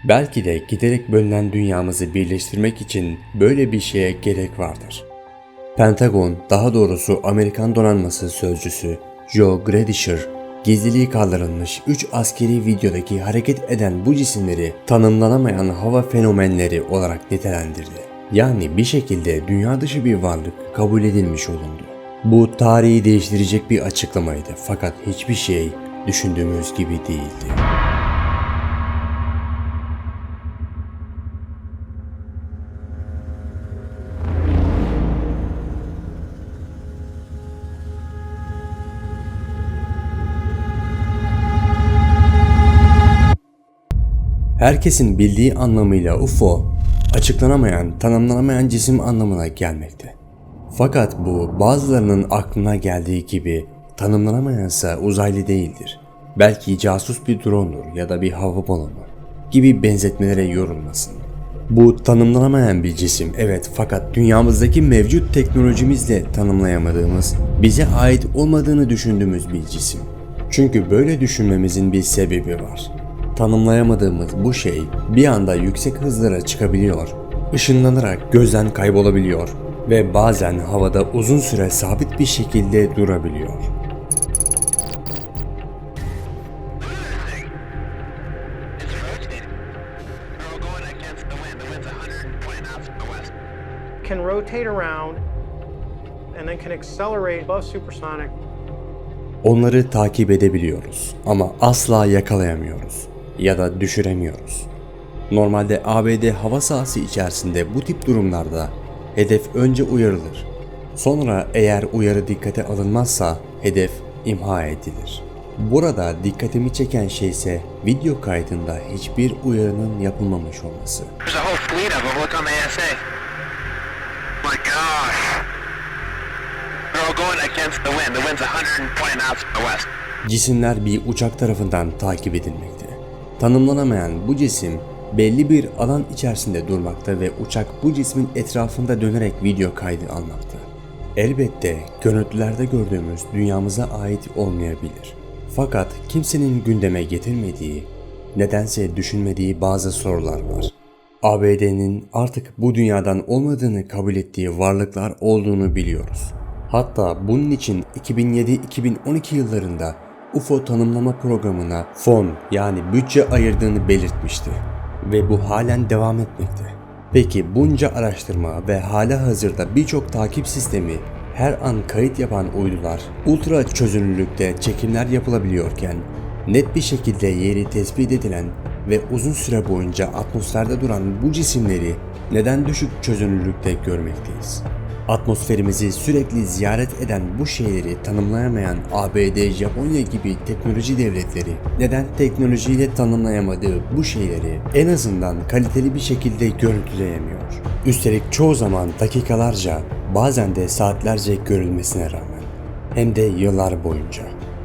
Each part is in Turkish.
Belki de giderek bölünen dünyamızı birleştirmek için böyle bir şeye gerek vardır. Pentagon, daha doğrusu Amerikan Donanması Sözcüsü Joe Gradisher, gizliliği kaldırılmış 3 askeri videodaki hareket eden bu cisimleri tanımlanamayan hava fenomenleri olarak nitelendirdi. Yani bir şekilde dünya dışı bir varlık kabul edilmiş olundu. Bu tarihi değiştirecek bir açıklamaydı, fakat hiçbir şey düşündüğümüz gibi değildi. Herkesin bildiği anlamıyla UFO, açıklanamayan, tanımlanamayan cisim anlamına gelmekte. Fakat bu bazılarının aklına geldiği gibi tanımlanamayansa uzaylı değildir. Belki casus bir drone'dur ya da bir hava balonu gibi benzetmelere yorulmasın. Bu tanımlanamayan bir cisim, evet, fakat dünyamızdaki mevcut teknolojimizle tanımlayamadığımız, bize ait olmadığını düşündüğümüz bir cisim. Çünkü böyle düşünmemizin bir sebebi var. Tanımlayamadığımız bu şey bir anda yüksek hızlara çıkabiliyor, ışınlanarak gözden kaybolabiliyor ve bazen havada uzun süre sabit bir şekilde durabiliyor. Can rotate around and then can accelerate above supersonic. Onları takip edebiliyoruz ama asla yakalayamıyoruz ya da düşüremiyoruz. Normalde ABD hava sahası içerisinde bu tip durumlarda hedef önce uyarılır. Sonra eğer uyarı dikkate alınmazsa hedef imha edilir. Burada dikkatimi çeken şey ise video kaydında hiçbir uyarının yapılmamış olması. There's a whole fleet of them. Look on the ASA. My gosh. They're all going against the wind. The wind's 120 knots from the west. Cisimler bir uçak tarafından takip edilmekte. Tanımlanamayan bu cisim belli bir alan içerisinde durmakta ve uçak bu cismin etrafında dönerek video kaydı almakta. Elbette görüntülerde gördüğümüz dünyamıza ait olmayabilir. Fakat kimsenin gündeme getirmediği, nedense düşünmediği bazı sorular var. ABD'nin artık bu dünyadan olmadığını kabul ettiği varlıklar olduğunu biliyoruz. Hatta bunun için 2007-2012 yıllarında UFO tanımlama programına fon yani bütçe ayırdığını belirtmişti ve bu halen devam etmekte. Peki bunca araştırma ve halihazırda birçok takip sistemi, her an kayıt yapan uydular, ultra çözünürlükte çekimler yapılabiliyorken net bir şekilde yeri tespit edilen ve uzun süre boyunca atmosferde duran bu cisimleri neden düşük çözünürlükte görmekteyiz? Atmosferimizi sürekli ziyaret eden bu şeyleri tanımlayamayan ABD, Japonya gibi teknoloji devletleri neden teknolojiyle tanımlayamadığı bu şeyleri en azından kaliteli bir şekilde görüntüleyemiyor? Üstelik çoğu zaman dakikalarca, bazen de saatlerce görülmesine rağmen, hem de yıllar boyunca.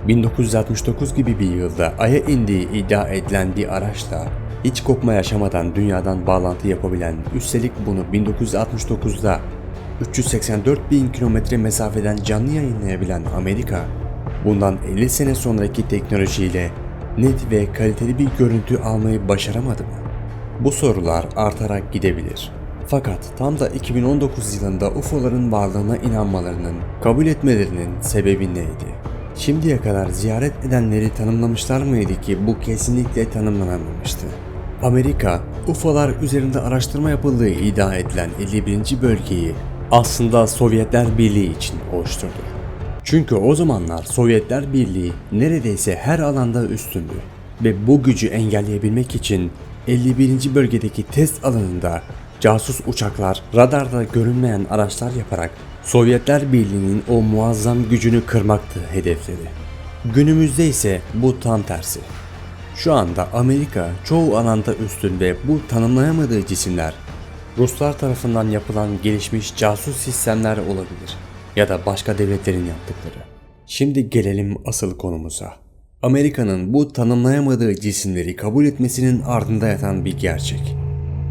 1969 gibi bir yılda Ay'a indiği iddia edilen bir araçla hiç kopma yaşamadan dünyadan bağlantı yapabilen, üstelik bunu 1969'da 384 bin kilometre mesafeden canlı yayınlayabilen Amerika, bundan 50 sene sonraki teknolojiyle net ve kaliteli bir görüntü almayı başaramadı mı? Bu sorular artarak gidebilir. Fakat tam da 2019 yılında UFO'ların varlığına inanmalarının, kabul etmelerinin sebebi neydi? Şimdiye kadar ziyaret edenleri tanımlamışlar mıydı ki bu kesinlikle tanımlanamamıştı? Amerika, UFO'lar üzerinde araştırma yapıldığı iddia edilen 51. bölgeyi aslında Sovyetler Birliği için oluşturdu. Çünkü o zamanlar Sovyetler Birliği neredeyse her alanda üstündü ve bu gücü engelleyebilmek için 51. bölgedeki test alanında casus uçaklar, radarda görünmeyen araçlar yaparak Sovyetler Birliği'nin o muazzam gücünü kırmaktı hedefleri. Günümüzde ise bu tam tersi. Şu anda Amerika çoğu alanda üstün ve bu tanımlayamadığı cisimler Ruslar tarafından yapılan gelişmiş casus sistemler olabilir ya da başka devletlerin yaptıkları. Şimdi gelelim asıl konumuza. Amerika'nın bu tanımlayamadığı cisimleri kabul etmesinin ardında yatan bir gerçek.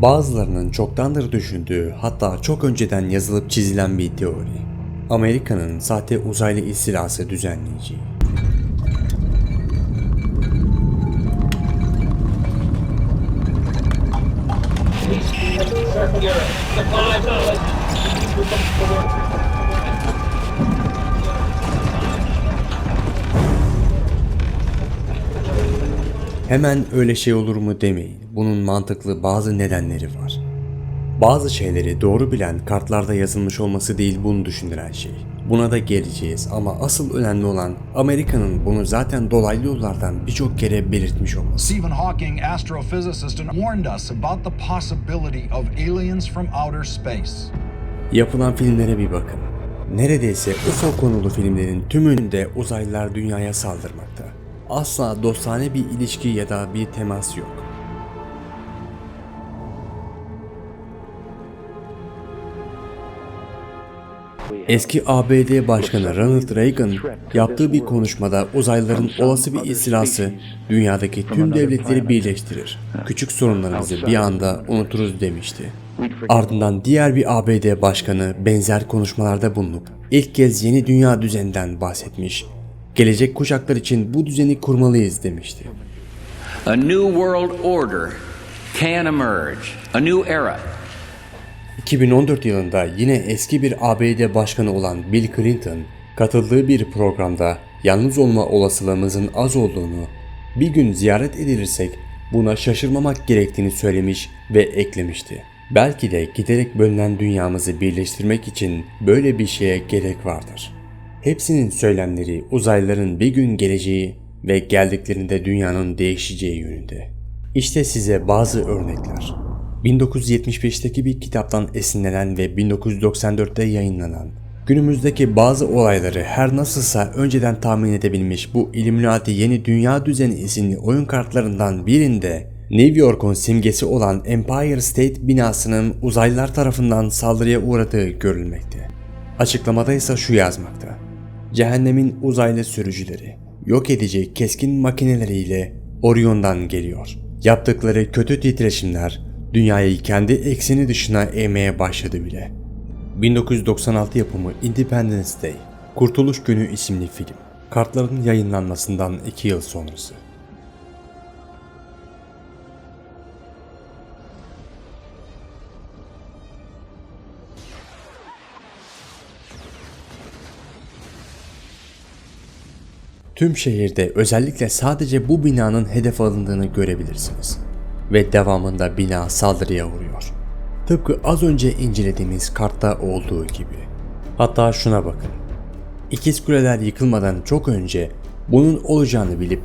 Bazılarının çoktandır düşündüğü, hatta çok önceden yazılıp çizilen bir teori. Amerika'nın sahte uzaylı istilası düzenleyeceği. Hemen öyle şey olur mu demeyin. Bunun mantıklı bazı nedenleri var. Bazı şeyleri doğru bilen kartlarda yazılmış olması değil bunu düşündüren şey. Buna da geleceğiz ama asıl önemli olan Amerika'nın bunu zaten dolaylı yollardan birçok kere belirtmiş olması. Stephen Hawking, astrophysicist, warned us about the possibility of aliens from outer space. Yapılan filmlere bir bakın. Neredeyse UFO konulu filmlerin tümünde uzaylılar dünyaya saldırmakta. Asla dostane bir ilişki ya da bir temas yok. Eski ABD Başkanı Ronald Reagan yaptığı bir konuşmada uzaylıların olası bir istilası dünyadaki tüm devletleri birleştirir. Küçük sorunlarımızı bir anda unuturuz demişti. Ardından diğer bir ABD Başkanı benzer konuşmalarda bulunup ilk kez yeni dünya düzeninden bahsetmiş. Gelecek kuşaklar için bu düzeni kurmalıyız demişti. A new world order can emerge, a new era. 2014 yılında yine eski bir ABD başkanı olan Bill Clinton katıldığı bir programda yalnız olma olasılığımızın az olduğunu, bir gün ziyaret edilirsek buna şaşırmamak gerektiğini söylemiş ve eklemişti. Belki de giderek bölünen dünyamızı birleştirmek için böyle bir şeye gerek vardır. Hepsinin söylemleri uzaylıların bir gün geleceği ve geldiklerinde dünyanın değişeceği yönünde. İşte size bazı örnekler. 1975'teki bir kitaptan esinlenen ve 1994'te yayınlanan, günümüzdeki bazı olayları her nasılsa önceden tahmin edebilmiş bu Illuminati Yeni Dünya Düzeni isimli oyun kartlarından birinde New York'un simgesi olan Empire State binasının uzaylılar tarafından saldırıya uğradığı görülmekte. Açıklamada ise şu yazmakta: Cehennemin uzaylı sürücüleri yok edici keskin makineleriyle Orion'dan geliyor. Yaptıkları kötü titreşimler dünyayı kendi ekseni dışına eğmeye başladı bile. 1996 yapımı Independence Day, Kurtuluş Günü isimli film, kartların yayınlanmasından 2 yıl sonrası. Tüm şehirde özellikle sadece bu binanın hedef alındığını görebilirsiniz. Ve devamında bina saldırıya uğruyor. Tıpkı az önce incelediğimiz kartta olduğu gibi. Hatta şuna bakın. İkiz kuleler yıkılmadan çok önce bunun olacağını bilip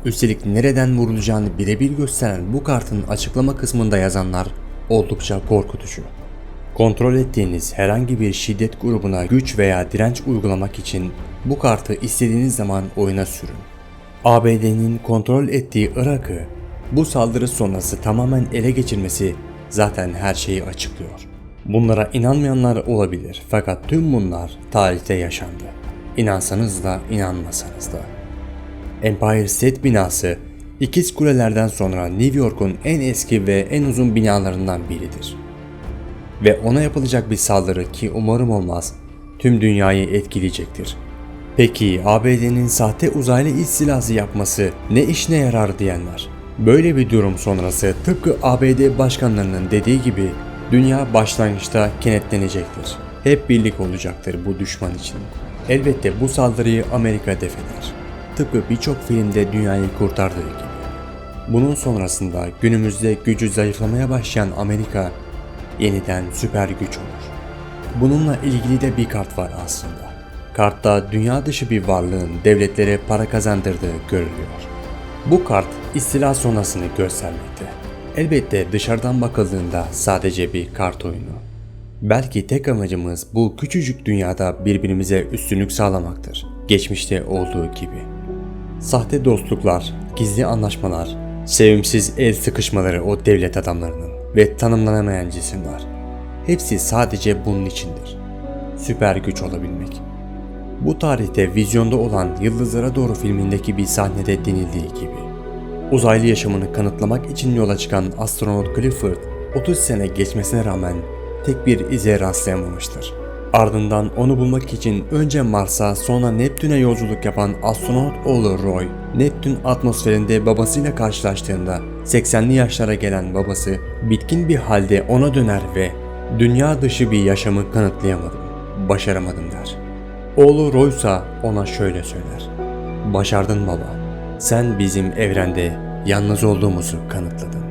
üstelik nereden vurulacağını birebir gösteren bu kartın açıklama kısmında yazanlar oldukça korkutucu. Kontrol ettiğiniz herhangi bir şiddet grubuna güç veya direnç uygulamak için bu kartı istediğiniz zaman oyuna sürün. ABD'nin kontrol ettiği Irak'ı bu saldırı sonrası tamamen ele geçirmesi zaten her şeyi açıklıyor. Bunlara inanmayanlar olabilir fakat tüm bunlar tarihte yaşandı. İnansanız da inanmasanız da. Empire State binası ikiz kulelerden sonra New York'un en eski ve en uzun binalarından biridir. Ve ona yapılacak bir saldırı ki umarım olmaz, tüm dünyayı etkileyecektir. Peki ABD'nin sahte uzaylı istilası yapması ne işine yarar diyenler? Böyle bir durum sonrası tıpkı ABD başkanlarının dediği gibi dünya başlangıçta kenetlenecektir. Hep birlik olacaktır bu düşman için. Elbette bu saldırıyı Amerika def eder. Tıpkı birçok filmde dünyayı kurtardığı gibi. Bunun sonrasında günümüzde gücü zayıflamaya başlayan Amerika yeniden süper güç olur. Bununla ilgili de bir kart var aslında. Kartta dünya dışı bir varlığın devletlere para kazandırdığı görülüyor. Bu kart istila sonrasını göstermekte. Elbette dışarıdan bakıldığında sadece bir kart oyunu. Belki tek amacımız bu küçücük dünyada birbirimize üstünlük sağlamaktır. Geçmişte olduğu gibi. Sahte dostluklar, gizli anlaşmalar, sevimsiz el sıkışmaları o devlet adamlarının ve tanımlanamayan cisimler. Hepsi sadece bunun içindir. Süper güç olabilmek. Bu tarihte vizyonda olan Yıldızlara Doğru filmindeki bir sahnede denildiği gibi. Uzaylı yaşamını kanıtlamak için yola çıkan astronot Clifford 30 sene geçmesine rağmen tek bir ize rastlayamamıştır. Ardından onu bulmak için önce Mars'a sonra Neptün'e yolculuk yapan astronot oğlu Roy, Neptün atmosferinde babasıyla karşılaştığında 80'li yaşlara gelen babası bitkin bir halde ona döner ve "Dünya dışı bir yaşamı kanıtlayamadım, başaramadım" der. Oğlu Roy ise ona şöyle söyler: "Başardın baba. Sen bizim evrende yalnız olduğumuzu kanıtladın."